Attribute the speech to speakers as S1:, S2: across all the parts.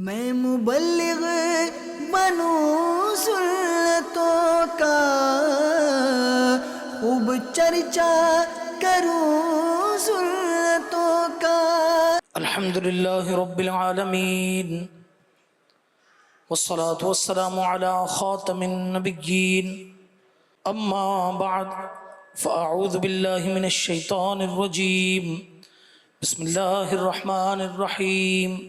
S1: میں مبلغ بنوں سنتوں کا، خوب چرچا کروں سنتوں کا۔
S2: الحمدللہ رب العالمین والصلاة والسلام على خاتم النبیین، اما بعد فاعوذ باللہ من الشیطان الرجیم، بسم اللہ الرحمن الرحیم۔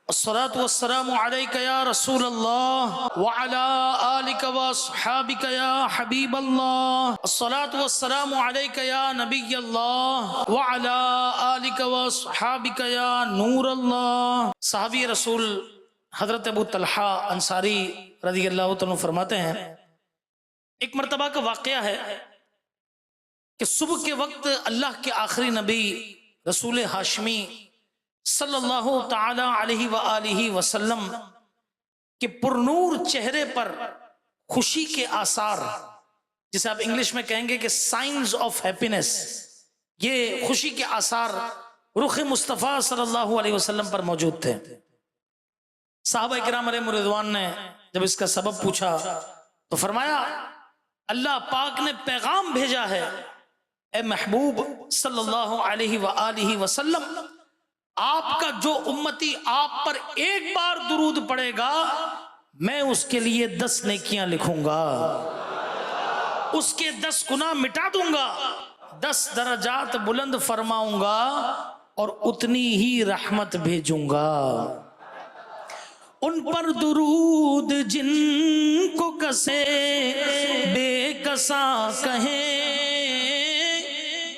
S2: الصلاة والسلام علیک یا رسول اللہ وعلا آلک واصحابک یا حبیب اللہ، الصلاة والسلام علیک یا نبی اللہ وعلا آلک واصحابک یا نور اللہ۔ صحابی رسول حضرت ابو طلحہ انصاری رضی اللہ عنہ فرماتے ہیں، ایک مرتبہ کا واقعہ ہے کہ صبح کے وقت اللہ کے آخری نبی رسول ہاشمی صلی اللہ تعالی علیہ وآلہ وسلم کے پرنور چہرے پر خوشی کے آثار، جسے آپ انگلش میں کہیں گے کہ سائنز آف ہیپینس، یہ خوشی کے آثار رخ مصطفیٰ صلی اللہ علیہ وسلم پر موجود تھے۔ صحابہ کرام علیہ رضوان نے جب اس کا سبب پوچھا تو فرمایا، اللہ پاک نے پیغام بھیجا ہے، اے محبوب صلی اللہ علیہ وآلہ وسلم، آپ کا جو امتی آپ پر ایک بار درود پڑے گا میں اس کے لیے 10 نیکیاں لکھوں گا، اس کے 10 گناہ مٹا دوں گا، 10 درجات بلند فرماؤں گا اور اتنی ہی رحمت بھیجوں گا۔ ان پر درود جن کو کسے بے کسا کہیں،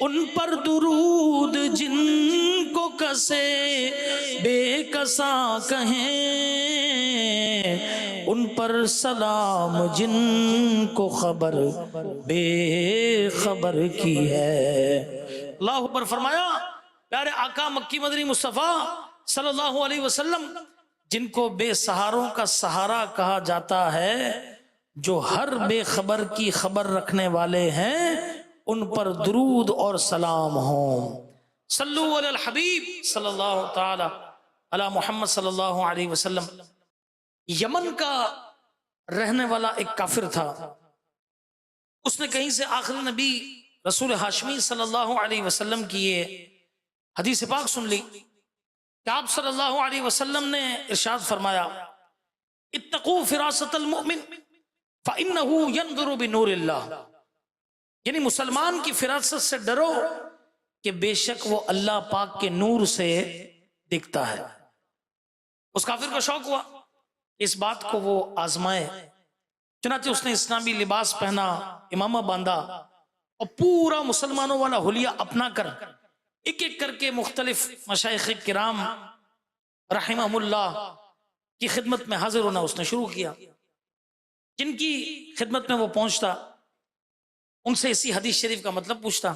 S2: ان پر درود جن کو کسے بے کسا کہیں، ان پر سلام جن کو خبر بے خبر کی ہے۔ اللہ اکبر فرمایا، پیارے آقا مکی مدنی مصطفیٰ صلی اللہ علیہ وسلم جن کو بے سہاروں کا سہارا کہا جاتا ہے، جو ہر بے خبر کی خبر رکھنے والے ہیں، ان پر درود اور سلام ہوں۔ صلو علی الحبیب صلی اللہ تعالی علی محمد صلی اللہ علیہ وسلم۔ یمن کا رہنے والا ایک کافر تھا، اس نے کہیں سے آخری نبی رسول ہاشمی صلی اللہ علیہ وسلم کی یہ حدیث پاک سن لی کہ آپ صلی اللہ علیہ وسلم نے ارشاد فرمایا، اتقوا فراست المؤمن فإنه ينظر بنور اللہ، یعنی مسلمان کی فراست سے ڈرو کہ بے شک وہ اللہ پاک کے نور سے دکھتا ہے۔ اس کافر کو شوق ہوا اس بات کو وہ آزمائے، چنانچہ اس نے اسلامی لباس پہنا، امامہ باندھا اور پورا مسلمانوں والا حلیہ اپنا کر ایک ایک کر کے مختلف مشائخ کرام رحمہم اللہ کی خدمت میں حاضر ہونا اس نے شروع کیا۔ جن کی خدمت میں وہ پہنچتا ان سے اسی حدیث شریف کا مطلب پوچھتا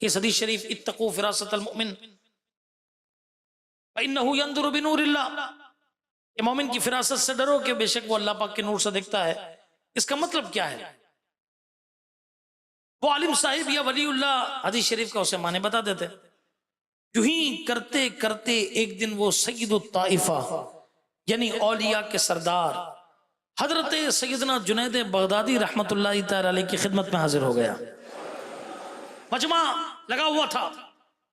S2: کہ اس حدیث شریف اتقوا فراست المؤمن فإنه ينظر بنور اللہ، کہ مومن کی فراست سے ڈرو کہ بے شک وہ اللہ پاک کے نور سے دیکھتا ہے، اس کا مطلب کیا ہے؟ وہ عالم صاحب یا ولی اللہ حدیث شریف کا اسے معنی بتا دیتے۔ یوں ہی کرتے کرتے ایک دن وہ سید الطائفہ یعنی اولیاء کے سردار حضرت سیدنا جنید بغدادی رحمت اللہ تعالی علیہ کی خدمت میں حاضر ہو گیا۔ مجمع لگا ہوا تھا،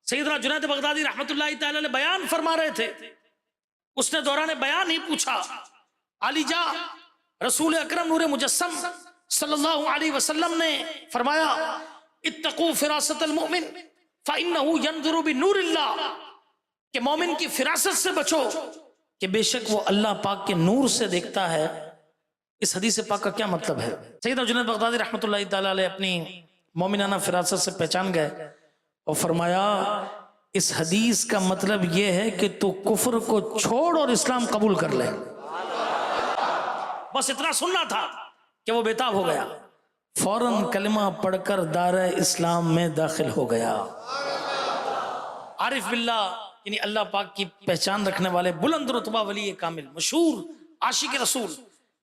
S2: سیدنا جنید بغدادی رحمت اللہ تعالی علیہ بیان فرما رہے تھے۔ اس نے دوران بیان ہی پوچھا، علی جا، رسول اکرم نور مجسم صلی اللہ علیہ وسلم نے فرمایا، اتقوا فراست المؤمن فإنه ينظر بنور اللہ، کہ مومن کی فراست سے بچو کہ بے شک وہ اللہ پاک کے نور سے دیکھتا ہے۔ اس حدیث پاک کا کیا مطلب ہے؟ سیدنا جنید بغدادی رحمت اللہ تعالی علیہ اپنی مومنانہ فراست سے پہچان گئے اور فرمایا، اس حدیث کا مطلب یہ ہے کہ تو کفر کو چھوڑ اور اسلام قبول کر لے۔ بس اتنا سننا تھا کہ وہ بےتاب ہو گیا، فوراً کلمہ پڑھ کر دائرہ اسلام میں داخل ہو گیا۔ عارف باللہ یعنی اللہ پاک کی پہچان رکھنے والے بلند رتبہ ولی کامل مشہور عاشق رسول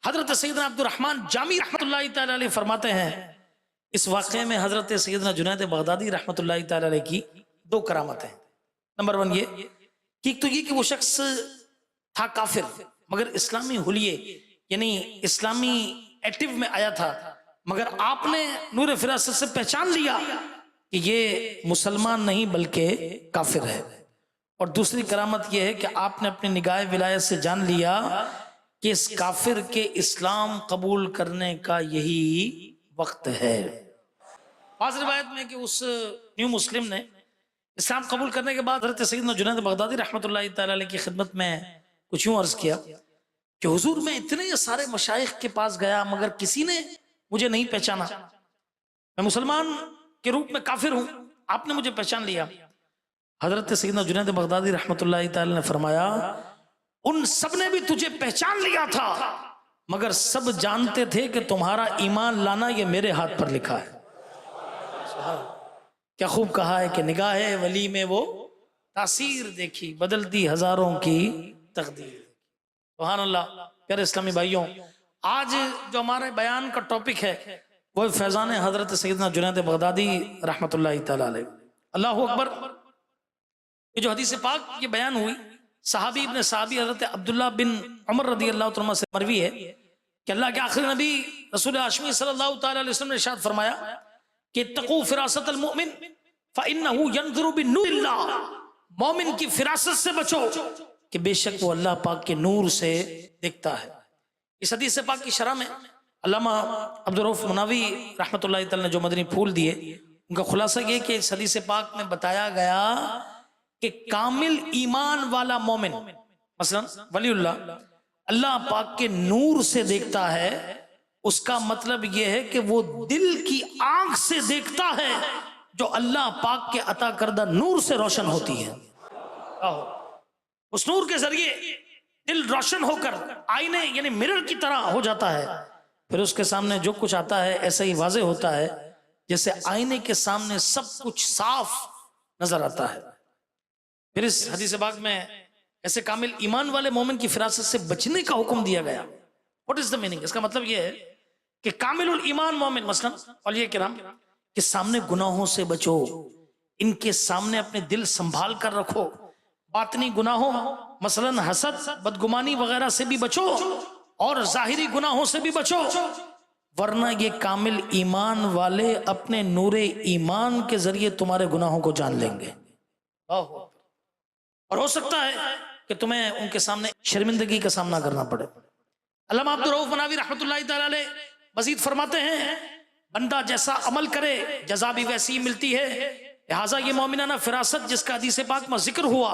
S2: حضرت سیدنا عبد الرحمن جامی رحمت اللہ تعالی علیہ فرماتے ہیں، اس واقعے میں حضرت سیدنا جنید بغدادی رحمت اللہ تعالی علیہ کی 2 کرامتیں ہیں۔ نمبر 1 یہ کہ ایک تو یہ کہ وہ شخص تھا کافر مگر اسلامی حلیے یعنی اسلامی ایکٹیو میں آیا تھا، مگر آپ نے نور فراست سے پہچان لیا کہ یہ مسلمان نہیں بلکہ کافر ہے۔ اور دوسری کرامت یہ ہے کہ آپ نے اپنی نگاہ ولایت سے جان لیا کہ اس کافر کے اسلام قبول کرنے کا یہی وقت ہے۔ بعض روایت میں کہ اس نیو مسلم نے اسلام قبول کرنے کے بعد حضرت سیدنا جنید بغدادی رحمۃ اللہ تعالی علیہ کی خدمت میں کچھ یوں عرض کیا کہ حضور میں اتنے سارے مشائخ کے پاس گیا مگر کسی نے مجھے نہیں پہچانا، میں مسلمان کے روپ میں کافر ہوں، آپ نے مجھے پہچان لیا۔ حضرت سیدنا جنید بغدادی رحمۃ اللہ تعالی نے فرمایا ان سب نے بھی تجھے پہچان لیا تھا مگر سب جانتے تھے کہ تمہارا ایمان لانا یہ میرے ہاتھ پر لکھا ہے۔ کیا خوب کہا ہے کہ نگاہ ولی میں وہ تاثیر دیکھی بدلتی ہزاروں کی تقدیر۔ سبحان اللہ۔ پیارے اسلامی بھائیوں، آج جو ہمارے بیان کا ٹاپک ہے وہ فیضان حضرت سیدنا جنید بغدادی رحمۃ اللہ تعالی علیہ۔ اللہ اکبر۔ یہ جو حدیث پاک یہ بیان ہوئی صحابی ابن صحابی حضرت عبداللہ بن عمر رضی اللہ عنہ سے مروی ہے کہ اللہ کے آخری نبی رسول ہاشمی صلی اللہ تعالی علیہ وسلم نے ارشاد فرمایا کہ اتقوا فراست المؤمن فإنه ينظر بنور اللہ، مومن کی فراست سے بچو کہ بے شک وہ اللہ پاک کے نور سے دیکھتا ہے۔ اس حدیث پاک کی شرح میں علامہ عبدالرؤف مناوی رحمۃ اللہ تعالی نے جو مدنی پھول دیے ان کا خلاصہ یہ کہ اس حدیث پاک میں بتایا گیا کہ کامل ایمان والا مومن مثلا ولی اللہ اللہ پاک کے نور سے دیکھتا ہے، اس کا مطلب یہ ہے کہ وہ دل کی آنکھ سے دیکھتا ہے جو اللہ پاک کے عطا کردہ نور سے روشن ہوتی ہے۔ اس نور کے ذریعے دل روشن ہو کر آئینے یعنی مرر کی طرح ہو جاتا ہے، پھر اس کے سامنے جو کچھ آتا ہے ایسا ہی واضح ہوتا ہے جیسے آئینے کے سامنے سب کچھ صاف نظر آتا ہے۔ پھر اس حدیث پاک میں ایسے کامل ایمان والے مومن کی فراست سے بچنے کا حکم دیا گیا۔ What is the meaning؟ اس کا مطلب یہ ہے کہ کامل الایمان مومن مثلا اولیاء کرام کے سامنے گناہوں سے بچو، ان کے سامنے اپنے دل سنبھال کر رکھو، باطنی گناہوں مثلا حسد بدگمانی وغیرہ سے بھی بچو اور ظاہری گناہوں سے بھی بچو، ورنہ یہ کامل ایمان والے اپنے نور ایمان کے ذریعے تمہارے گناہوں کو جان لیں گے، اور ہو سکتا ہے کہ تمہیں ان کے سامنے شرمندگی کا سامنا کرنا پڑے۔ علامہ عبدالرؤف مناوی رحمۃ اللہ تعالی علیہ مزید فرماتے ہیں بندہ جیسا عمل کرے جزا بھی ویسی ہی ملتی ہے، لہٰذا یہ مومنانہ فراست جس کا حدیث پاک میں ذکر ہوا،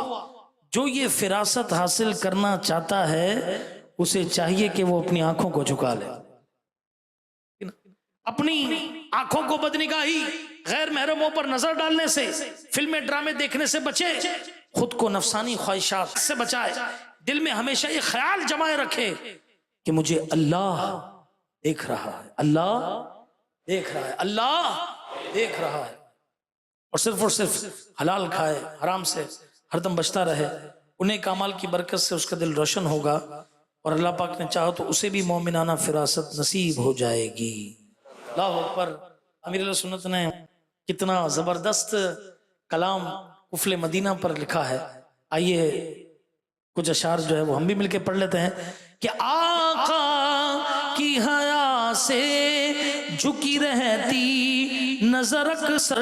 S2: جو یہ فراست حاصل کرنا چاہتا ہے اسے چاہیے کہ وہ اپنی آنکھوں کو جھکا لے، اپنی آنکھوں کو بدنگاہی غیر محرموں پر نظر ڈالنے سے، فلمیں ڈرامے دیکھنے سے بچے، خود کو نفسانی خواہشات سے بچائے، دل میں ہمیشہ یہ خیال جمائے رکھے کہ مجھے اللہ دیکھ رہا ہے، اللہ دیکھ رہا ہے، اللہ دیکھ رہا ہے، اور صرف حلال کھائے، حرام سے ہردم بچتا رہے، انہیں کامال کی برکت سے اس کا دل روشن ہوگا اور اللہ پاک نے چاہو تو اسے بھی مومنانہ فراست نصیب ہو جائے گی۔ اللہ اکبر۔ امیر علیہ سنت نے کتنا زبردست کلام قفل مدینہ پر لکھا ہے، آئیے کچھ اشعار جو ہے وہ ہم بھی مل کے پڑھ لیتے ہیں کہ آقا کی حیا سے جھکی رہتی نظر اکثر،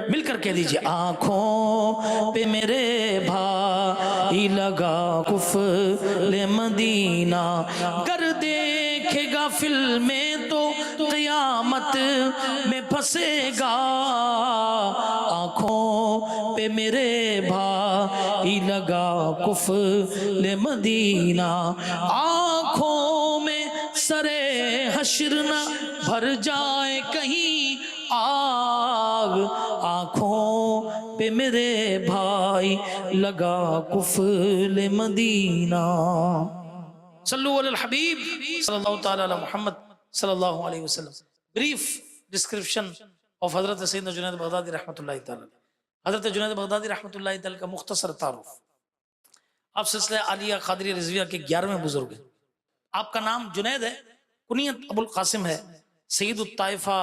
S2: مل کر کہہ دیجئے آنکھوں پہ میرے بھائی لگا قفل مدینہ، گر دیکھے گا فلمیں تو قیامت میں پھنسے گا، آنکھوں پہ میرے بھائی لگا قفل مدینہ، آنکھوں میں سرے حشر نہ بھر جائے کہیں آگ، آنکھوں پہ میرے بھائی لگا قفل مدینہ۔ صلو علی الحبیب صلی اللہ تعالی علی محمد صلی اللہ علیہ وسلم۔ بریف ڈسکرپشن آف حضرت سیدنا جنید بغدادی رحمۃ اللہ تعالی۔ حضرت جنید بغدادی رحمۃ اللہ تعالی کا مختصر تعارف۔ آپ سلسلہ عالیہ قادری رضویہ کے 11ویں بزرگ ہیں۔ آپ کا نام جنید ہے، کنیت ابو القاسم ہے، سید الطائفہ،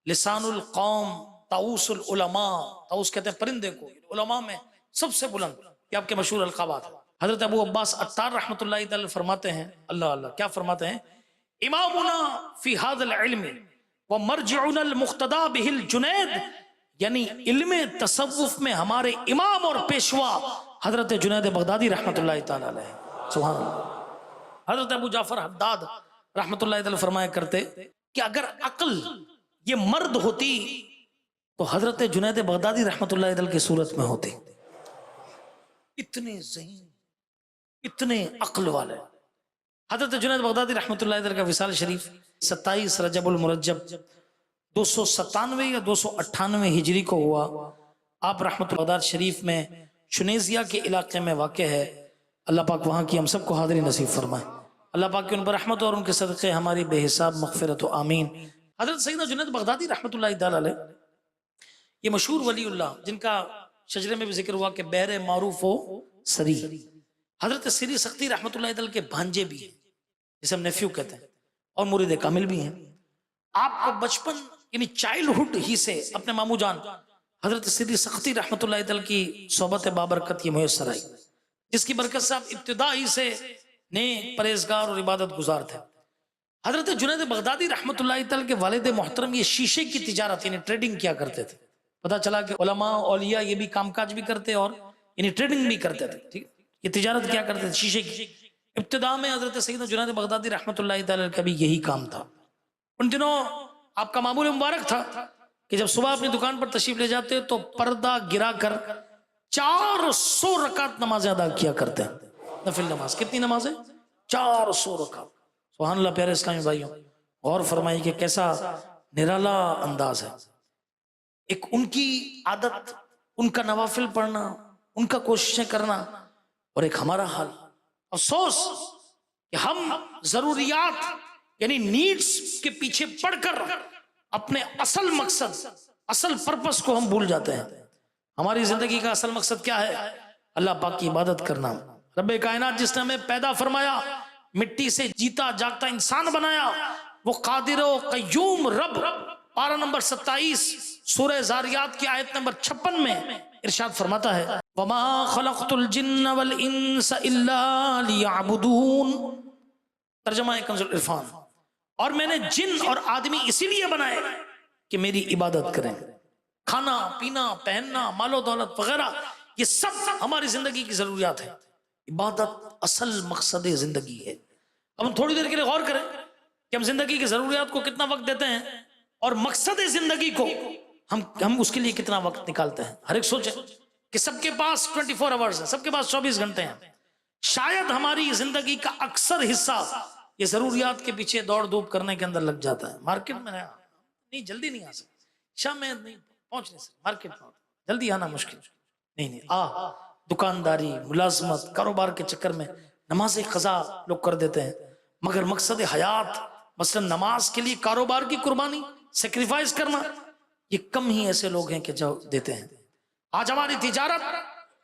S2: لسان القوم، طاؤس العلماء، طاؤس کہتے ہیں پرندے کو، علماء میں سب سے بلند، یہ آپ کے مشہور القابات ہیں۔ حضرت ابو عباس عطار رحمۃ اللہ تعالی فرماتے ہیں، اللہ اللہ کیا فرماتے ہیں، امامنا فی ھذا العلم ومرجعنا المقتدى به الجنید، یعنی علم تصوف میں ہمارے امام اور پیشوا حضرت جنید بغدادی رحمۃ اللہ تعالی علیہ، سبحان اللہ۔ حضرت ابو جعفر حداد رحمۃ اللہ تعالی فرمایا کرتے کہ اگر عقل یہ مرد ہوتی تو حضرت جنید بغدادی رحمۃ اللہ تعالی کی صورت میں ہوتی، اتنے ذہین، اتنے عقل والے۔ حضرت جنید بغدادی رحمۃ اللہ تعالی کا وصال شریف 27 رجب المرجب 297 یا 298 ہجری کو ہوا۔ آپ رحمۃ اللہ شریف میں چنیزیا کے علاقے میں واقع ہے۔ اللہ پاک وہاں کی ہم سب کو حاضری نصیب فرمائے۔ اللہ پاک کی ان پر رحمت اور ان کے صدقے ہماری بے حساب مغفرت و آمین۔ حضرت سیدنا جنید بغدادی رحمۃ اللہ تعالی علیہ یہ مشہور ولی اللہ جن کا شجرے میں بھی ذکر ہوا کہ بہر معروف و سری، حضرت سری سختی رحمۃ اللہ تعالی کے بھانجے بھی ہیں جسے ہم نیفیو کہتے ہیں، اور مرید کامل بھی ہیں۔ آپ کو بچپن یعنی چائلڈہڈ ہی سے اپنے مامو جان حضرت سری سختی رحمۃ اللہ تعالی کی صحبت بابرکت یہ میسر آئی، جس کی برکت سے آپ ابتدا ہی سے نیک پرہیزگار اور عبادت گزار تھے۔ حضرت جنید بغدادی رحمۃ اللہ تعالی کے والد محترم یہ شیشے کی تجارت یعنی ٹریڈنگ کیا کرتے تھے۔ پتہ چلا کہ علماء اولیاء یہ بھی کام کاج بھی کرتے اور یعنی ٹریڈنگ بھی کرتے تھے، ٹھیک، یہ تجارت کیا کرتے تھے شیشے کی۔ ابتدا میں حضرت سیدنا جنید بغدادی رحمۃ اللہ تعالی کا بھی یہی کام تھا۔ ان دنوں آپ کا معمول مبارک تھا کہ جب صبح اپنی دکان پر تشریف لے جاتے تو پردہ گرا کر 400 رکعت نمازیں ادا کیا کرتے ہیں، نفل نماز۔ کتنی نمازیں؟ 400 رکعت۔ سبحان اللہ۔ پیارے اسلامی بھائیوں، غور فرمائیے کہ کیسا نرالا انداز ہے۔ ایک ان کی عادت، ان کا نوافل پڑھنا، ان کا کوششیں کرنا، اور ایک ہمارا حال۔ افسوس کہ ہم ضروریات یعنی نیڈز کے پیچھے پڑھ کر اپنے اصل مقصد، اصل پرپس کو ہم بھول جاتے ہیں۔ ہماری زندگی کا اصل مقصد کیا ہے؟ اللہ پاک کی عبادت کرنا۔ رب کائنات جس نے ہمیں پیدا فرمایا، مٹی سے جیتا جاگتا انسان بنایا، وہ قادر و قیوم رب پارہ نمبر 27 سورہ زاریات کی آیت نمبر 56 میں ارشاد فرماتا ہے، وَمَا خَلَقْتُ الْجِنَّ وَالْإِنسَ إِلَّا لِيَعْبُدُونَ۔ ترجمہ کنز العرفان، اور میں نے جن اور آدمی اسی لیے بنائے کہ میری عبادت کریں۔ کھانا پینا پہننا مال و دولت وغیرہ یہ سب ہماری زندگی کی ضروریات ہیں، عبادت اصل مقصد زندگی ہے۔ اب ہم تھوڑی دیر کے لیے غور کریں کہ ہم زندگی کی ضروریات کو کتنا وقت دیتے ہیں اور مقصد زندگی کو ہم اس کے لیے کتنا وقت نکالتے ہیں۔ ہر ایک سوچے کہ سب کے پاس 24 آورز ہیں، سب کے پاس 24 گھنٹے ہیں، شاید ہماری زندگی کا اکثر حصہ یہ ضروریات کے پیچھے دوڑ دھوپ کرنے کے اندر لگ جاتا ہے۔ مارکیٹ میں نہیں، جلدی نہیں آ سکتے، شام میں نہیں پہنچ نہیں سکتے، مارکیٹ میں جلدی آنا مشکل، نہیں دکانداری، ملازمت، کاروبار کے چکر میں نماز قضا لوگ کر دیتے ہیں، مگر مقصد حیات مثلا نماز کے لیے کاروبار کی قربانی، سیکریفائز کرنا، یہ کم ہی ایسے لوگ ہیں کہ جو دیتے ہیں۔ آج ہماری تجارت،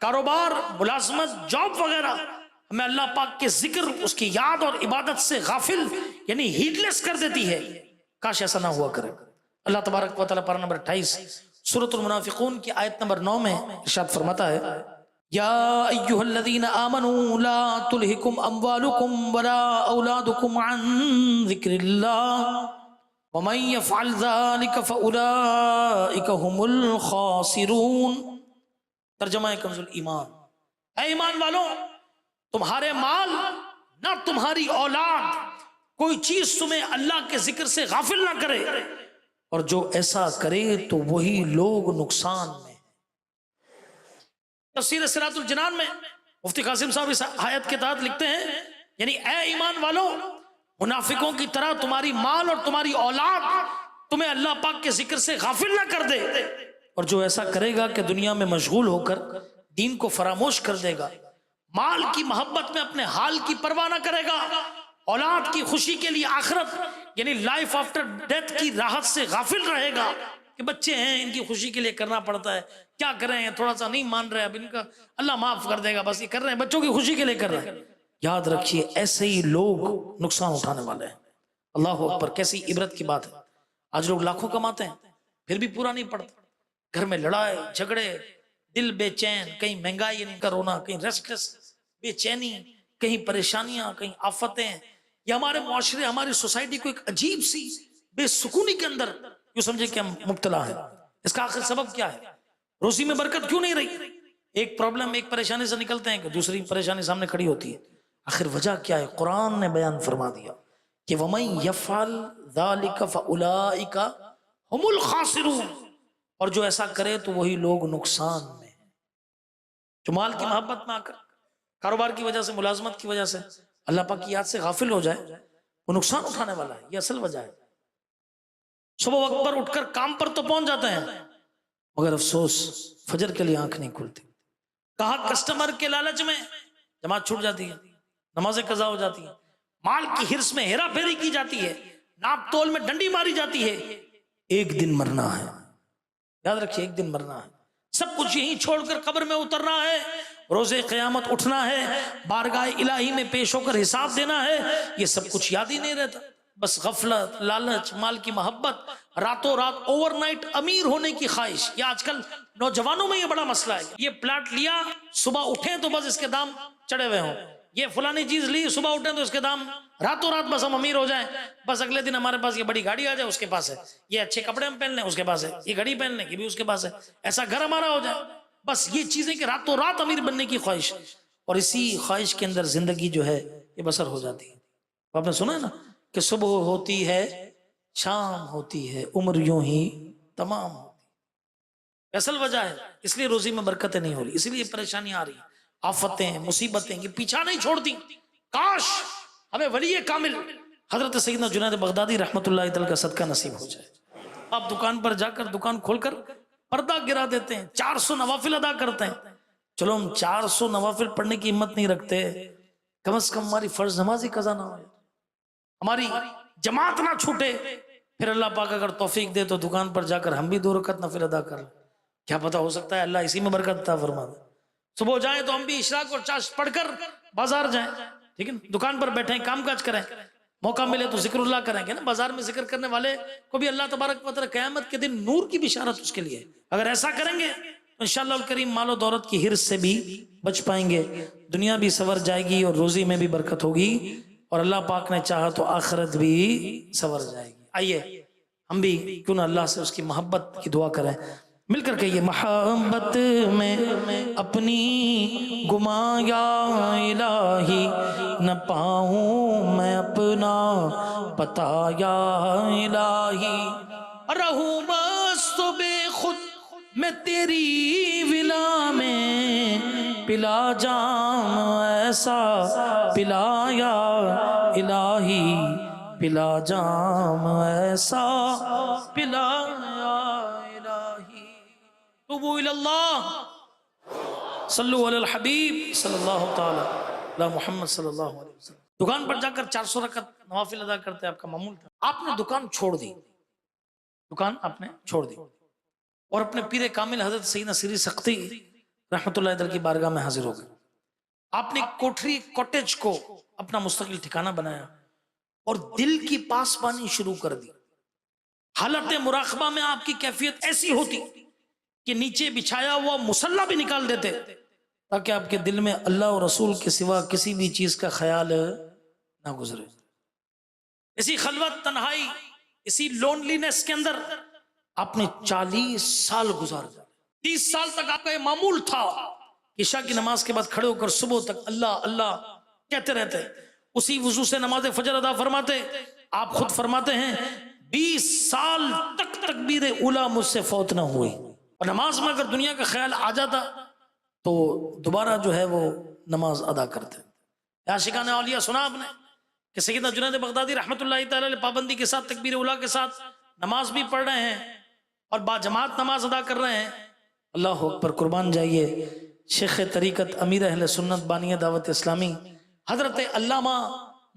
S2: کاروبار، ملازمت، جاب وغیرہ ہمیں اللہ پاک کے ذکر، اس کی یاد اور عبادت سے غافل یعنی ہیڈلیس کر دیتی ہے۔ کاش ایسا نہ ہوا کرے۔ اللہ تبارک و تعالیٰ پارہ نمبر 28 سورۃ المنافقون کی آیت نمبر 9 میں ارشاد فرماتا ہے، یا ایھا الذین آمنوا لا تلہکم اموالکم ولا اولادکم عن ذکر اللہ ومن یفعل ذلک فاولئک هم الخاسرون۔ ترجمہ کنز الایمان، اے ایمان والوں، تمہارے مال نہ تمہاری اولاد کوئی چیز تمہیں اللہ کے ذکر سے غافل نہ کرے، اور جو ایسا کرے تو وہی لوگ نقصان میں۔ تفسیر صراط الجنان میں مفتی قاسم صاحب اس آیت کے تحت لکھتے ہیں، یعنی اے ایمان والوں، منافقوں کی طرح تمہاری مال اور تمہاری اولاد تمہیں اللہ پاک کے ذکر سے غافل نہ کر دے، اور جو ایسا کرے گا کہ دنیا میں مشغول ہو کر دین کو فراموش کر دے گا، مال کی محبت میں اپنے حال کی پرواہ نہ کرے گا، اولاد کی خوشی کے لیے آخرت یعنی لائف آفٹر ڈیتھ کی راحت سے غافل رہے گا کہ بچے ہیں ان کی خوشی کے لیے کرنا پڑتا ہے، کیا کریں، تھوڑا سا نہیں مان رہے، اب ان کا اللہ معاف کر دے گا، بس یہ کر رہے ہیں بچوں کی خوشی کے لیے کر رہے ہیں۔ یاد رکھیے ایسے ہی لوگ نقصان اٹھانے والے ہیں۔ اللہ اکبر، کیسی عبرت کی بات ہے۔ آج لوگ لاکھوں کماتے ہیں پھر بھی پورا نہیں پڑتا، گھر میں لڑائی جھگڑے، دل بے چین، کہیں مہنگائی کا رونا، کہیں ریسٹلیس بے چینی، کہیں پریشانیاں، کہیں آفتیں. یہ ہمارے معاشرے، ہماری سوسائٹی کو ایک عجیب سی بے سکونی کے اندر یوں سمجھے کہ ہم مبتلا ہیں. اس کا آخر سبب کیا ہے؟ روزی میں برکت کیوں نہیں رہی؟ ایک پرابلم، ایک پریشانی سے نکلتے ہیں کہ دوسری پریشانی سامنے کھڑی ہوتی ہے. آخر وجہ کیا ہے؟ قرآن نے بیان فرما دیا کہ وَمَن يَفْعَلْ ذَلِكَ فَأُولَئِكَ هُمُ الْخَاسِرُونَ، اور جو ایسا کرے تو وہی لوگ نقصان میں ہیں. جو مال کی محبت میں آ کر، کاروبار کی وجہ سے، ملازمت کی وجہ سے اللہ پاک کی یاد سے غافل ہو جائے، وہ نقصان اٹھانے والا ہے. یہ اصل وجہ ہے. صبح وقت پر اٹھ کر کام پر تو پہنچ جاتے ہیں، مگر افسوس فجر کے لیے آنکھ نہیں کھلتی. کہا کسٹمر کے لالچ میں جماعت چھوٹ جاتی ہے، نمازیں قضا ہو جاتی ہیں، مال کی ہرس میں ہیرا پھیری کی جاتی ہے، ناپ تول میں ڈنڈی ماری جاتی ہے. ایک دن مرنا ہے، یاد رکھیے، ایک دن مرنا ہے. سب کچھ یہیں چھوڑ کر قبر میں اترنا ہے، روز قیامت اٹھنا ہے، بارگاہ الہی میں پیش ہو کر حساب دینا ہے. یہ سب کچھ یاد ہی نہیں رہتا. بس غفلت، لالچ، مال کی محبت، راتوں رات اوور نائٹ امیر ہونے کی خواہش. یہ آج کل نوجوانوں میں یہ بڑا مسئلہ ہے. یہ پلاٹ لیا، صبح اٹھیں تو بس اس کے دام چڑھے ہوئے ہوں. یہ فلانی چیز لی، صبح اٹھیں تو اس کے دام، راتوں رات بس ہم امیر ہو جائیں. بس اگلے دن ہمارے پاس یہ بڑی گاڑی آ جائے، اس کے پاس ہے. یہ اچھے کپڑے ہم پہن لیں، اس کے پاس ہے. یہ گھڑی پہن لیں، یہ بھی اس کے پاس ہے. ایسا گھر ہمارا ہو جائے. بس یہ چیزیں کہ راتوں رات امیر بننے کی خواہش، اور اسی خواہش کے اندر زندگی جو ہے یہ بسر ہو جاتی ہے. آپ نے سنا ہے نا کہ صبح ہوتی ہے، شام ہوتی ہے، عمر یوں ہی تمام ہوتی ہے. اصل وجہ ہے اس لیے روزی میں برکتیں نہیں ہو رہی، اسی لیے پریشانیاں آ رہی ہیں، آفتیں، مصیبتیں، یہ پیچھا نہیں چھوڑتی. کاش ہمیں ولی کامل حضرت سیدنا جنید بغدادی رحمت اللہ تعالی کا صدقہ نصیب ہو جائے. آپ دکان پر جا کر دکان کھول کر پردہ گرا دیتے ہیں، 400 نوافل ادا کرتے ہیں. چلو ہم 400 نوافل پڑھنے کی ہمت نہیں رکھتے، کم از کم ہماری فرض نماز ہی قضا نہ ہو، ہماری جماعت نہ چھوٹے. پھر اللہ پاک اگر توفیق دے تو دکان پر جا کر ہم بھی 2 رکعت نفل ادا کر لیں. کیا پتہ، ہو سکتا ہے اللہ اسی میں برکت عطا فرما دے. صبح جائیں تو ہم بھی اشراق اور چاش پڑھ کر بازار جائیں، ٹھیک ہے، دکان پر بیٹھیں، کام کاج کریں. موقع ملے تو ذکر اللہ کریں گے نا. بازار میں ذکر کرنے والے کو بھی اللہ تبارک و تعالی قیامت کے دن نور کی بشارت اس کے لیے. اگر ایسا کریں گے انشاءاللہ الکریم مال و دولت کی حرص سے بھی بچ پائیں گے، دنیا بھی سنور جائے گی اور روزی میں بھی برکت ہوگی، اور اللہ پاک نے چاہا تو آخرت بھی سنور جائے گی. آئیے ہم بھی کیوں نہ اللہ سے اس کی محبت کی دعا کریں. مل کر کہیے محبت میں اپنی گما یا الہی، نہ پاؤں میں اپنا پتا یا الہی، رہوں بس تو بے خود میں تیری ولا میں، پلا جام ایسا پلا یا الہی، پلا جام ایسا پلا یا الہی. توبوا الی اللہ، صلو علی الحبیب صلی اللہ تعالی علی محمد صلی اللہ علیہ وسلم. دکان پر جا کر 400 رکعت نوافل ادا کرتے آپ کا معمول تھا. آپ نے دکان چھوڑ دی، دکان آپ نے چھوڑ دی اور اپنے پیر کامل حضرت سیدنا سری سختی رحمت اللہ علیہ کی بارگاہ میں حاضر ہو گئے. آپ نے کوٹھری، کوٹیج کو اپنا مستقل ٹھکانہ بنایا اور دل کی پاسبانی شروع کر دی. حالت مراقبہ میں آپ کی کیفیت ایسی ہوتی کہ نیچے بچھایا ہوا مصلی بھی نکال دیتے تاکہ آپ کے دل میں اللہ اور رسول کے سوا کسی بھی چیز کا خیال نہ گزرے. اسی خلوت، تنہائی، اسی لونلینس کے اندر آپ نے 40 سال گزار دیا. 30 سال تک آپ کا یہ معمول تھا عشاء کی نماز کے بعد کھڑے ہو کر صبح تک اللہ اللہ کہتے رہتے. اسی وضو سے نماز فجر ادا فرماتے. آپ خود فرماتے ہیں 20 سال تک تکبیر اولیٰ مجھ سے فوت نہ ہوئی، اور نماز میں اگر دنیا کا خیال آ جاتا تو دوبارہ جو ہے وہ نماز ادا کرتے. عاشقان اولیاء سنا آپ نے کہ سیدنا جنید بغدادی رحمت اللہ تعالی علیہ پابندی کے ساتھ تکبیر اولیٰ کے ساتھ نماز بھی پڑھ رہے ہیں اور با جماعت نماز ادا کر رہے ہیں. اللہ اکبر، قربان جائیے. شیخ طریقت، امیر اہل سنت، بانی دعوت اسلامی حضرت علامہ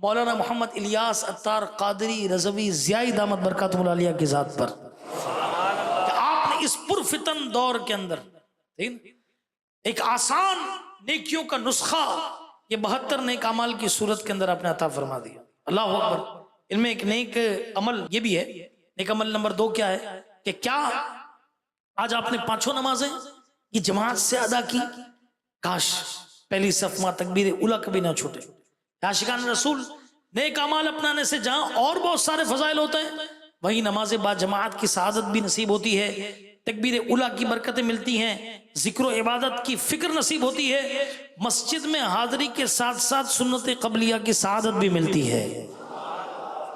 S2: مولانا محمد الیاس عطار قادری رضوی ضیائی دامت برکاتہ العالیہ کی ذات پر کہ آپ نے اس پرفتن دور کے اندر ایک آسان نیکیوں کا نسخہ یہ 72 نیک اعمال کی صورت کے اندر آپ نے عطا فرما دیا. اللہ اکبر. ان میں ایک نیک عمل یہ بھی ہے. نیک عمل نمبر 2 کیا ہے کہ کیا آج آپ نے 5 نمازیں یہ جماعت سے ادا کی، کاش پہلی صف میں تکبیر اولا کبھی نہ چھوٹے۔ عاشقان رسول نیک اعمال اپنانے سے جہاں اور بہت سارے فضائل ہوتے ہیں، وہیں نماز با جماعت کی سعادت بھی نصیب ہوتی ہے، تکبیر اولا کی برکتیں ملتی ہیں، ذکر و عبادت کی فکر نصیب ہوتی ہے، مسجد میں حاضری کے ساتھ ساتھ سنت قبلیہ کی سعادت بھی ملتی ہے۔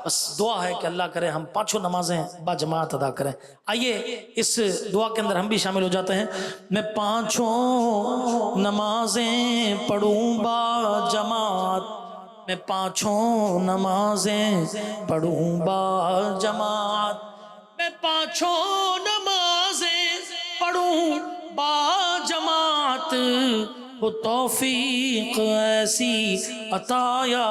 S2: بس دعا ہے کہ اللہ کرے ہم پانچوں نمازیں با جماعت ادا کریں۔ آئیے اس دعا کے اندر ہم بھی شامل ہو جاتے ہیں۔ میں پانچوں نمازیں پڑھوں با جماعت، میں پانچوں نمازیں پڑھوں با جماعت، میں پانچوں نمازیں پڑھوں با جماعت، وہ توفیق ایسی عطا یا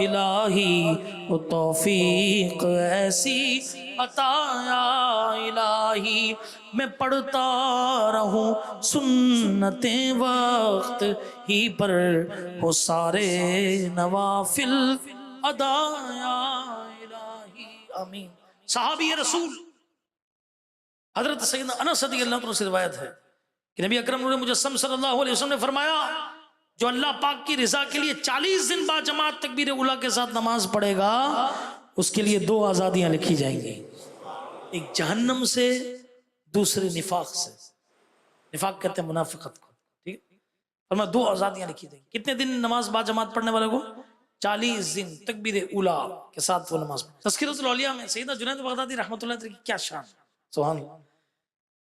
S2: الہی، وہ توفیق ایسی عطا یا الہی، میں پڑھتا رہوں سنتیں وقت ہی پر، وہ سارے نوافل ادا یا الہی، آمین۔ صحابی رسول حضرت سیدنا انس رضی اللہ عنہ سے روایت ہے کہ نبی اکرم نور مجسم صلی اللہ علیہ وسلم نے فرمایا، جو اللہ پاک کی رضا کے لیے 40 دن با جماعت تکبیر اولا کے ساتھ نماز پڑھے گا، اس کے لیے 2 آزادیاں لکھی جائیں گی، ایک جہنم سے، دوسری نفاق سے۔ نفاق کہتے ہیں منافقت کو، ٹھیک ہے؟ فرمایا 2 آزادیاں لکھی جائیں گی۔ کتنے دن نماز با جماعت پڑھنے والے کو؟ 40 دن تکبیر اولا کے ساتھ وہ نماز پڑھے۔ تذکرۃ الاولیاء میں سیدنا جنید بغدادی رحمۃ اللہ علیہ کی کیا شان، سبحان اللہ۔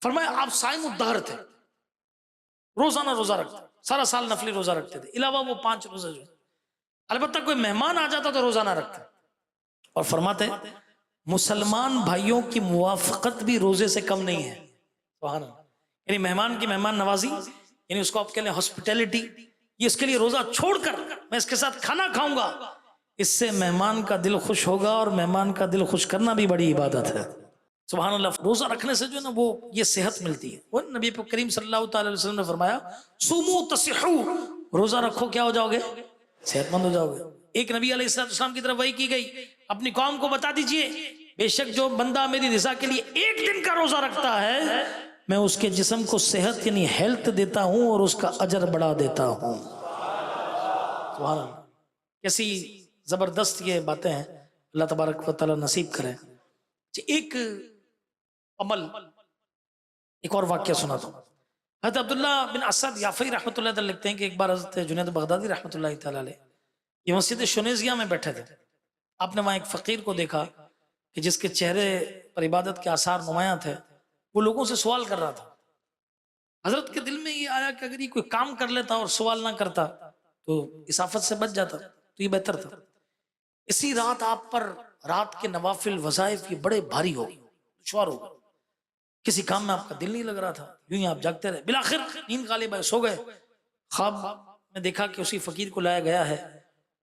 S2: فرمایا آپ صائم الدہر تھے، روزانہ روزہ رکھتے، سارا سال نفلی روزہ رکھتے تھے، علاوہ وہ 5 روزے جو، البتہ کوئی مہمان آ جاتا تو روزہ نہ رکھتے، اور فرماتے مسلمان بھائیوں کی موافقت بھی روزے سے کم نہیں ہے، سبحان اللہ۔ یعنی مہمان کی مہمان نوازی، یعنی اس کو آپ کہہ لیں ہاسپٹیلٹی، یہ اس کے لیے روزہ چھوڑ کر میں اس کے ساتھ کھانا کھاؤں گا، اس سے مہمان کا دل خوش ہوگا، اور مہمان کا دل خوش کرنا بھی بڑی عبادت ہے، سبحان اللہ۔ روزہ رکھنے سے جو ہے نا وہ یہ صحت ملتی ہے۔ وہ نبی کریم صلی اللہ تعالی علیہ وسلم نے فرمایا صوموا تصحوا، روزہ رکھو کیا ہو جاؤ گے؟ صحت مند ہو جاؤ گے۔ ایک نبی علیہ السلام کی طرف وحی کی گئی، اپنی قوم کو بتا دیجئے بے شک جو بندہ میری رضا کے لیے 1 دن کا روزہ رکھتا ہے، میں اس کے جسم کو صحت یعنی ہیلتھ دیتا ہوں اور اس کا اجر بڑھا دیتا ہوں، سبحان اللہ۔ کیسی زبردست یہ باتیں ہیں، اللہ تبارک و تعالی نصیب کرے۔ ایک عمل، ایک اور واقعہ سناتا ہوں۔ حضرت عبداللہ بن اسد یافعی رحمۃ اللہ علیہ لکھتے ہیں کہ ایک بار حضرت جنید بغدادی رحمۃ اللہ تعالی علیہ یہ مسجد شنیزیہ میں بیٹھے تھے، آپ نے وہاں ایک فقیر کو دیکھا کہ جس کے چہرے پر عبادت کے آثار نمایاں تھے، وہ لوگوں سے سوال کر رہا تھا۔ حضرت کے دل میں یہ آیا کہ اگر یہ کوئی کام کر لیتا اور سوال نہ کرتا تو اس آفت سے بچ جاتا تو یہ بہتر تھا۔ اسی رات آپ پر رات کے نوافل وظائف یہ بڑے بھاری ہو گئے، دشوار ہو گئے، کسی کام میں آپ کا دل نہیں لگ رہا تھا، یوں ہی آپ جاگتے رہے، بالآخر نیند غالب آئے، سو گئے۔ خواب میں دیکھا کہ اسی فقیر کو لایا گیا ہے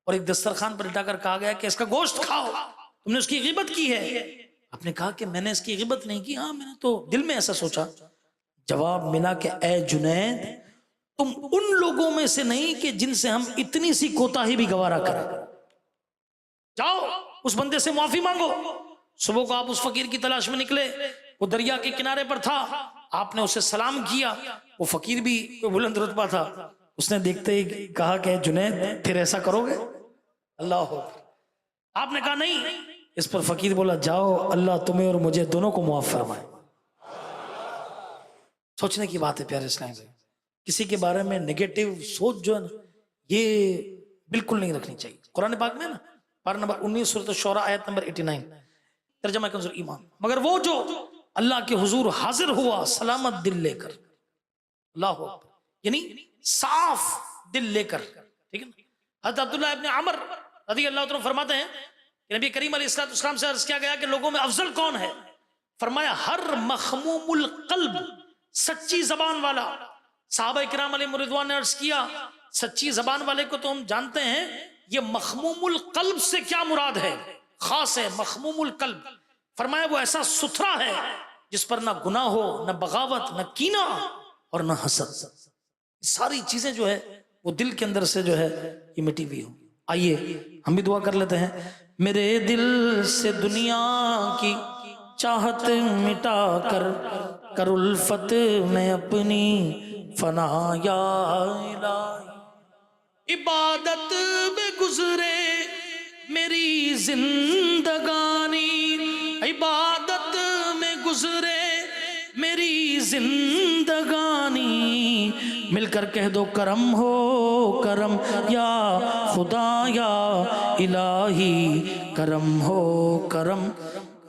S2: اور ایک دسترخوان پر لٹا کر کہا گیا کہ اس کا گوشت کھاؤ، تم نے اس کی غیبت کی ہے۔ آپ نے کہا کہ میں نے اس کی غیبت نہیں کی، ہاں میں نے تو دل میں ایسا سوچا۔ جواب ملا کہ اے جنید، تم ان لوگوں میں سے نہیں کہ جن سے ہم اتنی سی کوتاہی بھی گوارا کریں، جاؤ اس بندے سے معافی مانگو۔ صبح کو آپ اس فقیر کی تلاش میں نکلے، وہ دریا کے کنارے پر تھا، آپ نے اسے سلام کیا، وہ فقیر بھی کوئی بلند رتبہ تھا، اس نے دیکھتے ہی کہا کہ جنید پھر ایسا کرو گے؟ اللہ ہو۔ آپ نے کہا نہیں۔ اس پر فقیر بولا جاؤ اللہ تمہیں اور مجھے دونوں کو معاف فرمائے۔ سوچنے کی بات ہے پیارے اسلام سے، کسی کے بارے میں نیگیٹو سوچ جو ہے نا یہ بالکل نہیں رکھنی چاہیے۔ قرآن پاک میں نا پارہ نمبر 19 سورۃ الشعراء آیت نمبر 89، ترجمہ کنز ایمان، مگر وہ جو اللہ کے حضور حاضر ہوا سلامت دل لے کر، اللہ اکبر، یعنی صاف دل لے کر، ٹھیک ہے نا۔ حضرت عبداللہ ابن عمر رضی اللہ عنہ فرماتے ہیں کہ نبی کریم علیہ السلام سے عرض کیا گیا کہ لوگوں میں افضل کون ہے؟ فرمایا ہر مخموم القلب، سچی زبان والا۔ صحابہ کرام علیہ رضوان نے عرض کیا سچی زبان والے کو تو ہم جانتے ہیں، یہ مخموم القلب سے کیا مراد ہے؟ خاص ہے مخموم القلب، فرمایا وہ ایسا ستھرا ہے جس پر نہ گناہ ہو، نہ بغاوت، نہ کینہ اور نہ حسد، ساری چیزیں جو ہے وہ دل کے اندر سے جو ہے یہ مٹی ہوئی ہو۔ آئیے ہم بھی دعا کر لیتے ہیں، میرے دل سے دنیا کی چاہت مٹا کر کر الفت میں اپنی فنا یا الہی، عبادت میں گزرے میری زندگانی، عبادت میں گزرے میری زندگانی، مل کر کہہ دو کرم ہو کرم یا خدا یا الہی، کرم ہو کرم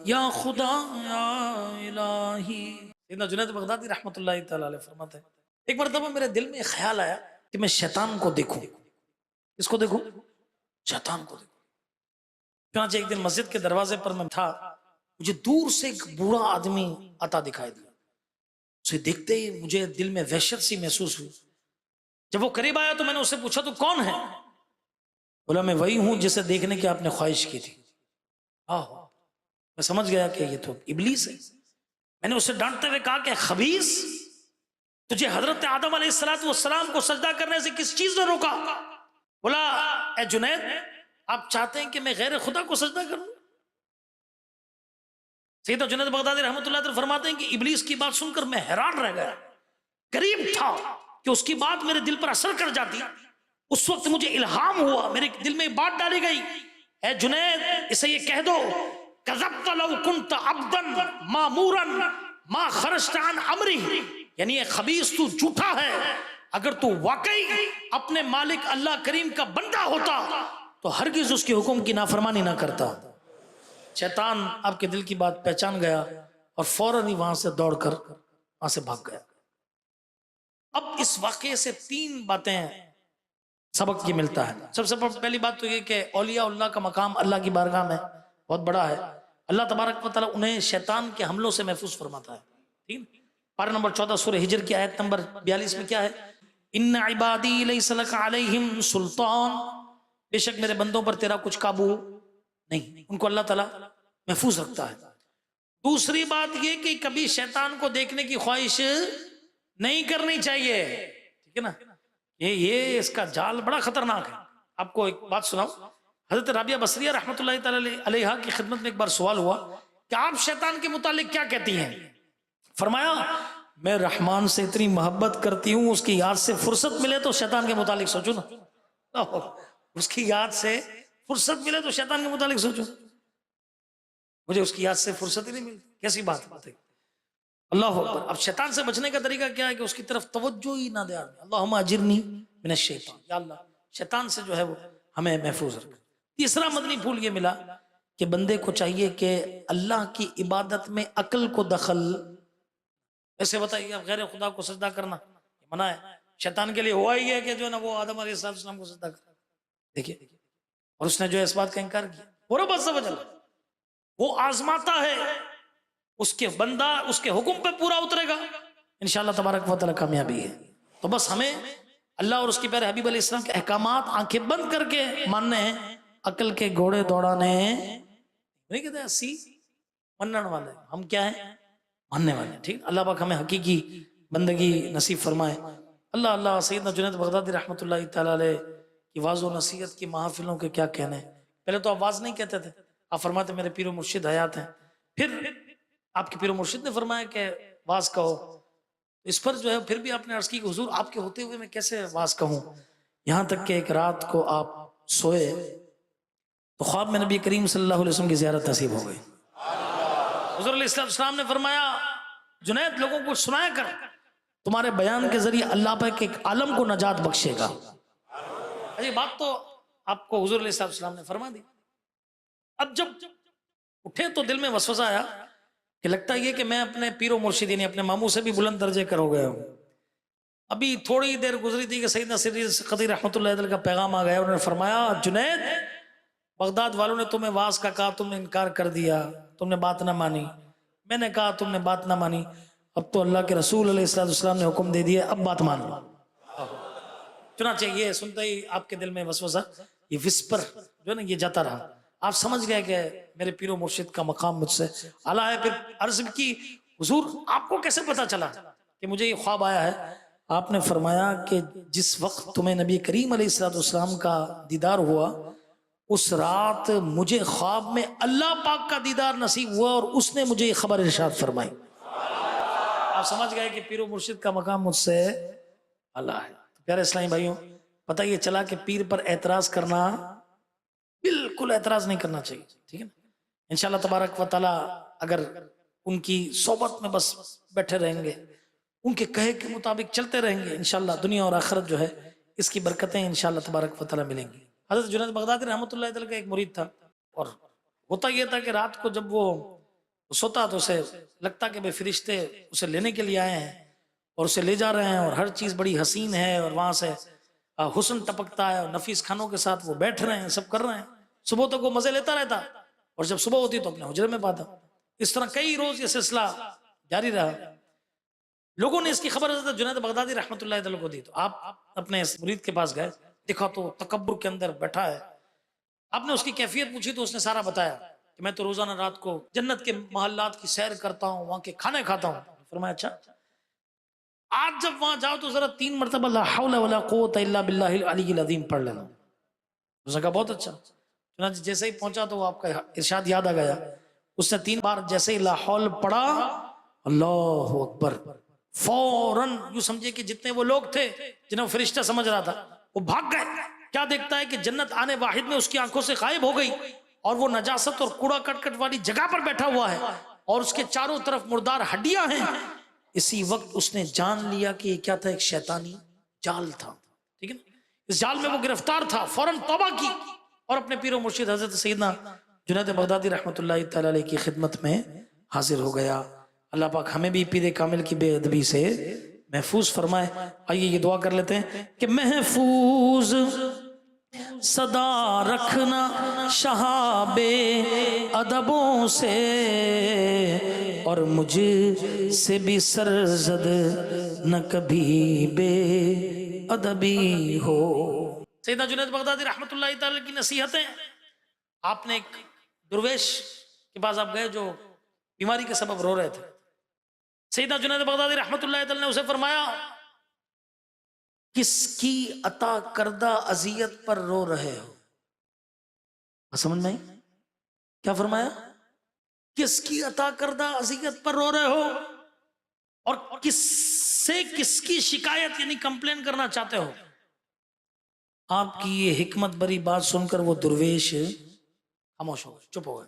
S2: یا خدا یا الہی۔ سیدنا جنید بغدادی رحمۃ اللہ تعالی علیہ فرماتے ہیں ایک مرتبہ میرے دل میں ایک خیال آیا کہ میں شیطان کو دیکھوں۔ کس کو دیکھوں؟ شیطان کو دیکھوں۔ چنانچہ ایک دن مسجد کے دروازے پر میں تھا، مجھے دور سے ایک بوڑھا آدمی آتا دکھائی دیا۔ اسے دیکھتے ہی مجھے دل میں وحشت سی محسوس ہوئی۔ جب وہ قریب آیا تو میں نے اس سے پوچھا تو کون ہے؟ بولا میں وہی ہوں جسے دیکھنے کی آپ نے خواہش کی تھی۔ میں سمجھ گیا کہ یہ تو ابلیس ہے۔ میں نے اسے ڈانٹتے ہوئے کہا کہ خبیث، تجھے حضرت آدم علیہ السلام کو سجدہ کرنے سے کس چیز نے روکا؟ بولا اے جنید، آپ چاہتے ہیں کہ میں غیر خدا کو سجدہ کروں؟ سیدنا جنید بغدادی رحمۃ اللہ علیہ فرماتے ہیں کہ ابلیس کی بات سن کر میں حیران رہ گیا۔ قریب تھا کہ اس کی بات میرے دل پر اثر کر جاتی۔ اس وقت مجھے الہام ہوا، میرے دل میں بات ڈالی گئی، اے جنید اسے یہ کہہ دو کذبت لو کنت عبدا مامورا ما خرجت عن امری، یعنی اے خبیث تو جھوٹا ہے، اگر تو واقعی اپنے مالک اللہ کریم کا بندہ ہوتا تو ہرگز اس کے حکم کی نافرمانی نہ کرتا۔ شیطان آپ کے دل کی بات پہچان گیا اور فوراً ہی وہاں سے دوڑ کر وہاں سے بھاگ گیا۔ اب اس واقعے سے 3 باتیں سبق کی ملتا ہے۔ سب سے پہلی بات تو یہ کہ اولیاء اللہ کا مقام اللہ کی بارگاہ میں بہت بڑا ہے۔ اللہ تبارک و تعالیٰ انہیں شیطان کے حملوں سے محفوظ فرماتا ہے۔ ٹھیک، پارہ نمبر 14 سورہ ہجر کی آیت نمبر 42 میں کیا ہے؟ ان عبادی لیس لک علیہم سلطان، بے شک میرے بندوں پر تیرا کچھ قابو نہیں، ان کو اللہ تعالیٰ محفوظ رکھتا ہے۔ دوسری بات یہ کہ کبھی شیطان کو دیکھنے کی خواہش نہیں کرنی چاہیے، ٹھیک ہے نا؟ یہ اس کا جال بڑا خطرناک ہے۔ آپ کو ایک بات سناؤں، حضرت رابعہ بصریہ رحمۃ اللہ تعالی علیہ کی خدمت میں ایک بار سوال ہوا کہ آپ شیطان کے متعلق کیا کہتی ہیں؟ فرمایا میں رحمان سے اتنی محبت کرتی ہوں، اس کی یاد سے فرصت ملے تو شیطان کے متعلق سوچوں نا، اس کی یاد سے فرصت ملے تو شیطان کے متعلق سوچوں، مجھے اس کی یاد سے فرصت ہی نہیں ملتی، کیسی بات ہے؟ اللہ اکبر۔ اب شیطان سے بچنے کا طریقہ کیا ہے کہ اس کی طرف توجہ ہی نہ دے آدمی۔ اللہم اجرنی من الشیطان، یا اللہ شیطان سے جو ہے وہ ہمیں محفوظ رکھ۔ تیسرا مدنی پھول یہ ملا کہ بندے کو چاہیے کہ اللہ کی عبادت میں عقل کو دخل، ایسے بتائیے اب غیر خدا کو سجدہ کرنا منع ہے، شیطان کے لیے ہوا ہی ہے کہ جو ہے نا وہ آدم علیہ السلام کو سجدہ کرنا، دیکھیے، اور اس نے جو اس بات کا انکار کیا، وہ رب عز و جل وہ آزماتا ہے، اس کے بندہ اس کے حکم پہ پورا اترے گا، انشاءاللہ تبارک و تعالی کامیابی ہے۔ تو بس ہمیں اللہ اور اس کی پیارے حبیب علیہ السلام کے احکامات آنکھیں بند کر کے ماننے ہیں، عقل کے گھوڑے دوڑانے نہیں کہتے اسی منن والے، ہم کیا ہیں؟ ماننے والے۔ ٹھیک، اللہ پاک ہمیں حقیقی بندگی نصیب فرمائے۔ اللہ اللہ سیدنا جنید بغدادی رحمۃ اللہ تعالی علیہ کی واعظ و نصیحت کی محافلوں کے کیا کہنے ہیں۔ پہلے تو آپ واعظ نہیں کہتے تھے، آپ فرماتے میرے پیر و مرشد حیات ہیں، پھر آپ کے پیر و مرشد نے فرمایا کہ واعظ کہو، اس پر جو ہے پھر بھی آپ نے عرض کی کہ حضور آپ کے ہوتے ہوئے میں کیسے واعظ کہوں، یہاں تک کہ ایک رات کو آپ سوئے تو خواب میں نبی کریم صلی اللہ علیہ وسلم کی زیارت نصیب ہو گئی۔ حضور علیہ السلام نے فرمایا جنید لوگوں کو سنایا کر، تمہارے بیان کے ذریعے اللہ پاک ایک عالم کو نجات بخشے گا۔ یہ بات تو آپ کو حضور علیہ السلام نے فرما دی۔ اب جب اٹھے تو دل میں وسوسہ آیا کہ لگتا یہ کہ میں اپنے پیر و مرشد یعنی اپنے ماموں سے بھی بلند درجے کر ہو گیا ہوں۔ ابھی تھوڑی دیر گزری تھی کہ سیدنا سری قدیر رحمۃ اللہ علیہ کا پیغام آ گیا، انہوں نے فرمایا جنید بغداد والوں نے تمہیں واعظ کا کہا، تم نے انکار کر دیا، تم نے بات نہ مانی، میں نے کہا تم نے بات نہ مانی، اب تو اللہ کے رسول علیہ السلام نے حکم دے دیا، اب بات مان لو۔ چنانچہ یہ سنتے ہی آپ کے دل میں وسوسہ، یہ وسپر جو ہے نا یہ جاتا رہا، آپ سمجھ گئے کہ میرے پیر و مرشد کا مقام مجھ سے اعلیٰ ہے۔ پھر عرض کی حضور آپ کو کیسے پتا چلا کہ مجھے یہ خواب آیا ہے؟ آپ نے فرمایا کہ جس وقت تمہیں نبی کریم علیہ السلام کا دیدار ہوا اس رات مجھے خواب میں اللہ پاک کا دیدار نصیب ہوا اور اس نے مجھے یہ خبر ارشاد فرمائی۔ آپ سمجھ گئے کہ پیر و مرشد کا مقام مجھ سے اعلیٰ ہے. تو پیارے اسلامی بھائیوں، پتہ یہ چلا کہ پیر پر اعتراض کرنا بالکل اعتراض نہیں کرنا چاہیے. ٹھیک ہے نا. انشاءاللہ تبارک و تعالی اگر ان کی صحبت میں بس بیٹھے رہیں گے، ان کے کہے کے مطابق چلتے رہیں گے، انشاءاللہ دنیا اور آخرت جو ہے اس کی برکتیں انشاءاللہ تبارک و تعالی ملیں گی. حضرت جنید بغدادی رحمۃ اللہ تعالی کا ایک مرید تھا، اور ہوتا یہ تھا کہ رات کو جب وہ سوتا تو اسے لگتا کہ بے فرشتے اسے لینے کے لیے آئے ہیں اور اسے لے جا رہے ہیں، اور ہر چیز بڑی حسین ہے اور وہاں سے حسن ٹپکتا ہے اور نفیس کھانوں کے ساتھ وہ بیٹھ رہے ہیں، سب کر رہے ہیں. صبح تک وہ مزے لیتا رہتا اور جب صبح ہوتی تو اپنے حجرے میں پاتا. اس طرح کئی روز یہ سلسلہ جاری رہا. لوگوں نے اس کی خبر حضرت جنید بغدادی رحمۃ اللہ تعالی کو دی، تو آپ اپنے اس مرید کے پاس گئے، دیکھا تو تکبر کے اندر بیٹھا ہے. آپ نے اس کی کیفیت پوچھی تو اس نے سارا بتایا کہ میں تو روزانہ رات کو جنت کے محلات کی سیر کرتا ہوں، وہاں کے کھانے کھاتا ہوں. فرمایا اچھا، آج جب وہاں جاؤ تو ذرا 3 مرتبہ لا حول ولا قوت الا باللہ العلی العظیم پڑھ لینا. اس نے کہا بہت اچھا. چنانچہ جیسے ہی پہنچا تو وہ آپ کا ارشاد یاد آ گیا. اس نے 3 بار جیسے ہی لا حول پڑھا، اللہ اکبر، فوراً یوں سمجھے کہ جتنے وہ لوگ تھے جنہیں وہ فرشتہ سمجھ رہا تھا وہ بھاگ گئے. کیا دیکھتا ہے کہ جنت آنے واحد میں اس کی آنکھوں سے غائب ہو گئی، اور وہ نجاست اور کوڑا کرکٹ والی جگہ پر بیٹھا ہوا ہے اور اس کے چاروں طرف مردار ہڈیاں ہیں. اسی وقت اس نے جان لیا کہ یہ کیا تھا، ایک شیطانی جال تھا. ٹھیک ہے نا. اس جال میں وہ گرفتار تھا. فوراً توبہ کی اور اپنے پیر و مرشد حضرت سیدنا جنید بغدادی رحمۃ اللہ تعالی علیہ کی خدمت میں حاضر ہو گیا. اللہ پاک ہمیں بھی پیر کامل کی بے ادبی سے محفوظ فرمائے. آئیے یہ دعا کر لیتے ہیں کہ محفوظ صدا رکھنا شہاب ادبوں سے، اور مجھ سے بھی سرزد نہ کبھی بے ادبی ہو. سیدنا جنید بغدادی رحمۃ اللہ تعالی کی نصیحتیں. آپ نے ایک درویش کے پاس آپ گئے جو بیماری کے سبب رو رہے تھے. سیدنا جنید بغدادی رحمۃ اللہ تعالی نے اسے فرمایا کس کی عطا کردہ اذیت پر رو رہے ہو؟ سمجھ میں کیا فرمایا؟ کس کی عطا کردہ اذیت پر رو رہے ہو، اور کس سے کس کی شکایت یعنی کمپلین کرنا چاہتے ہو؟ آپ کی یہ حکمت بری بات سن کر وہ درویش خاموش ہو گئے، چپ ہو گئے.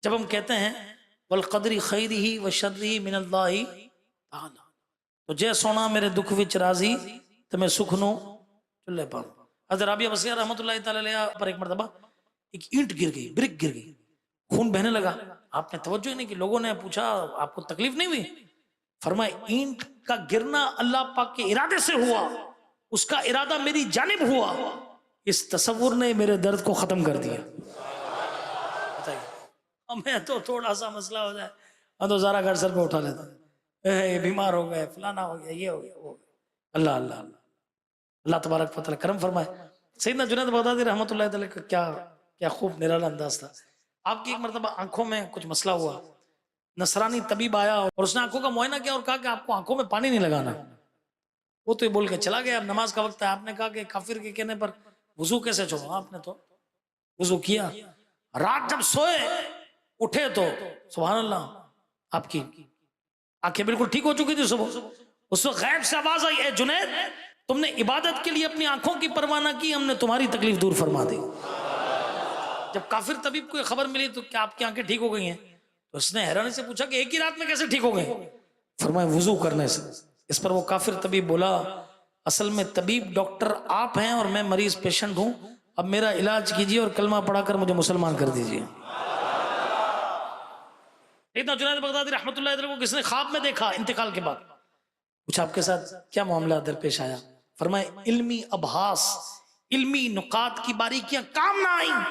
S2: جب ہم کہتے ہیں والقدر خیرہ و شرہ من اللہ تعالی، تو جے سونا میرے دکھ وچ راضی تو میں سکھ نو چلے پاؤں. حضرت رابعہ بصریہ رحمۃ اللہ تعالی علیہ پر ایک مرتبہ ایک اینٹ گر گئی، برک گر گئی، خون بہنے لگا. آپ نے توجہ ہی نہیں کی. لوگوں نے پوچھا آپ کو تکلیف نہیں ہوئی؟ فرمایا اینٹ کا گرنا اللہ پاک کے ارادے سے ہوا، اس کا ارادہ میری جانب ہوا. اس تصور نے میرے درد کو ختم کر دیا. بتائیے، ہمیں تو تھوڑا سا مسئلہ ہو جائے ہم تو سارا گھر سر پہ اٹھا لیتے، بیمار ہو گئے، فلانا ہو گیا، یہ ہو گیا، وہ ہو گیا. اللہ اللہ اللہ اللہ تبارک و تعالی کرم فرمائے. سیدنا جنید بغدادی رحمۃ اللہ تعالی کا کیا خوب نرالا انداز تھا. آپ کی ایک مرتبہ آنکھوں میں کچھ مسئلہ ہوا. نصرانی طبیب آیا اور اس نے آنکھوں کا معائنہ کیا اور کہا کہ آپ کو آنکھوں میں پانی نہیں لگانا. وہ تو یہ بول کے چلا گیا اب نماز کا وقت ہے. آپ نے کہا کہ کافر کے کہنے پر وضو کیسے چھوڑا؟ آپ نے تو وضو کیا. رات جب سوئے اٹھے تو سبحان اللہ آپ کی آنکھیں بالکل ٹھیک ہو چکی تھی. صبح اس وقت غیب سے آواز آئی، اے جنید تم نے عبادت کے لیے اپنی آنکھوں کی پرواہ نہ کی، ہم نے تمہاری تکلیف دور فرما دی. جب کافر طبیب کو یہ خبر ملی تو کیا آپ کی آنکھیں ٹھیک ہو گئی ہیں؟ تو اس نے حیرانی سے پوچھا کہ ایک ہی رات میں کیسے ٹھیک ہو گئی؟ فرمایا وضو کرنے سے. اس پر وہ کافر طبیب بولا اصل میں طبیب ڈاکٹر آپ ہیں اور میں مریض پیشنٹ ہوں، اب میرا علاج کیجیے اور کلمہ پڑھا کر مجھے مسلمان کر دیجیے. سیدنا جنید بغدادی رحمۃ اللہ علیہ کو کس نے خواب میں دیکھا انتقال کے بعد. پوچھا آپ کے ساتھ کیا معاملہ درپیش آیا؟ فرمایا علمی ابحاث، علمی نکات کی باریکیاں کام نہ آئیں،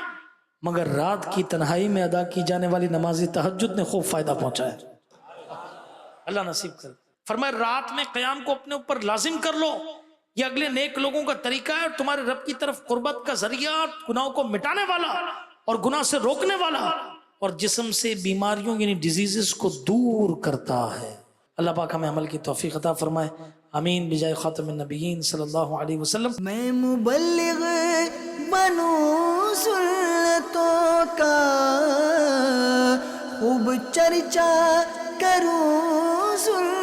S2: مگر رات کی تنہائی میں ادا کی جانے والی نماز تہجد نے خوب فائدہ پہنچایا. اللہ نصیب کر. فرمایا رات میں قیام کو اپنے اوپر لازم کر لو، یہ اگلے نیک لوگوں کا طریقہ ہے اور تمہارے رب کی طرف قربت کا ذریعہ، گناہوں کو مٹانے والا اور گناہ سے روکنے والا، اور جسم سے بیماریوں یعنی ڈیزیزز کو دور کرتا ہے. اللہ پاک ہمیں عمل کی توفیق عطا فرمائے. آمین بجائے خاتم النبیین صلی اللہ علیہ وسلم.
S1: میں مبلغ بنوں سنتوں کا، خوب چرچا کروں سنتوں